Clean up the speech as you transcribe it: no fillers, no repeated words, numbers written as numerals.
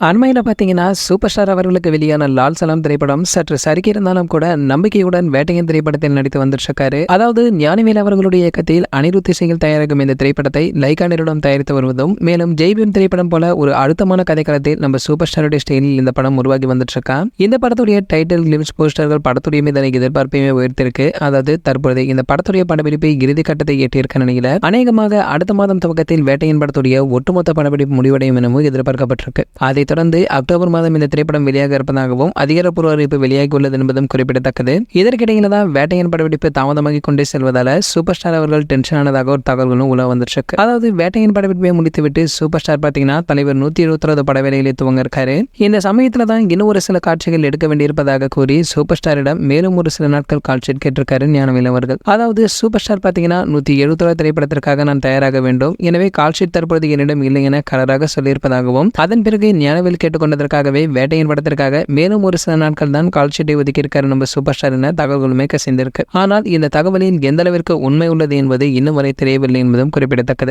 அண்மையில பாத்தீங்கன்னா super star அவர்களுக்கு வெளியான லால் சலாம் திரைப்படம் சற்று சறுக்கி இருந்தாலும் கூட நம்பிக்கையுடன் வேட்டையன் திரைப்படத்தில் நடித்து வந்துருக்காரு. அதாவது ஞானவேல் அவர்களுடைய இயக்கத்தில் அனிருத் இசையில் தயாரிக்கும் இந்த திரைப்படத்தை லைகா நிறுவனம் தயாரித்து வருவதும், மேலும் ஜெய்பீம் திரைப்படம் போல ஒரு அழுத்தமான கதைக்களத்தில் நம்ம சூப்பர் ஸ்டாருடைய ஸ்டைலில் இந்த படம் உருவாகி வந்துட்டு இருக்கா. இந்த படத்துடைய டைட்டில் கிளிம்ஸ் போஸ்டர்கள் படத்துடைய மீதான எதிர்பார்ப்பையுமே உயர்த்திருக்கு. அதாவது தற்போது இந்த படத்துடைய படப்பிடிப்பு இறுதி கட்டத்தை எட்டியிருக்க நிலையில அநேகமாக அடுத்த மாதம் துவக்கத்தில் வேட்டையன் படத்துடைய ஒட்டுமொத்த படப்பிடிப்பு முடிவடையும் எனவும் எதிர்பார்க்கப்பட்டிருக்கு. அதைத் தொடர்ந்து அக்டோபர் மாதம் இந்த திரைப்படம் வெளியாக இருப்பதாகவும் அதிகாரப்பூர்வ அறிவிப்பு வெளியாகி உள்ளது என்பதும் குறிப்பிடத்தக்கது. இதற்கிடையில தான் வேட்டையன் படப்பிடிப்பு தாமதமாகி கொண்டே செல்வதால சூப்பர் ஸ்டார் அவர்கள் டென்ஷன் ஆனதாக ஒரு தகவல்களும் உலக வந்துருக்கு. அதாவது வேட்டையன் படப்பிடிப்பை முடித்துவிட்டு சூப்பர் ஸ்டார் பாத்தீங்கன்னா தலைவர் 120வது பட வேலையிலே துவங்க இருக்காரு. இந்த சமயத்துல தான் இன்னும் ஒரு சில காட்சிகள் எடுக்க வேண்டியிருப்பதாக கூறி சூப்பர் ஸ்டாரிடம் மேலும் ஒரு சில நாட்கள் கால்ஷீட் கேட்டிருக்காரு ஞானவேல் அவர்கள். அதாவது சூப்பர் ஸ்டார் பாத்தீங்கன்னா 170வது திரைப்படத்திற்காக நான் தயாராக வேண்டும், எனவே கால்ஷீட் தற்போது என்னிடம் இல்லை என கலராக சொல்லியிருப்பதாகவும், அதன் பிறகு ஞானவேல் கேட்டுக்கொண்டதற்காகவே வேட்டையின் படத்திற்காக மேலும் ஒரு சில நாட்கள் தான் கால்ஷீட்டை ஒதுக்கியிருக்காரு நம்ம சூப்பர் ஸ்டார் என தகவல்களுமே கசிந்திருக்கு. ஆனால் இந்த தகவலில் எந்த அளவிற்கு உண்மை உள்ளது என்பது இன்னும் வரை தெரியவில்லை என்பதும் குறிப்பிடத்தக்கது.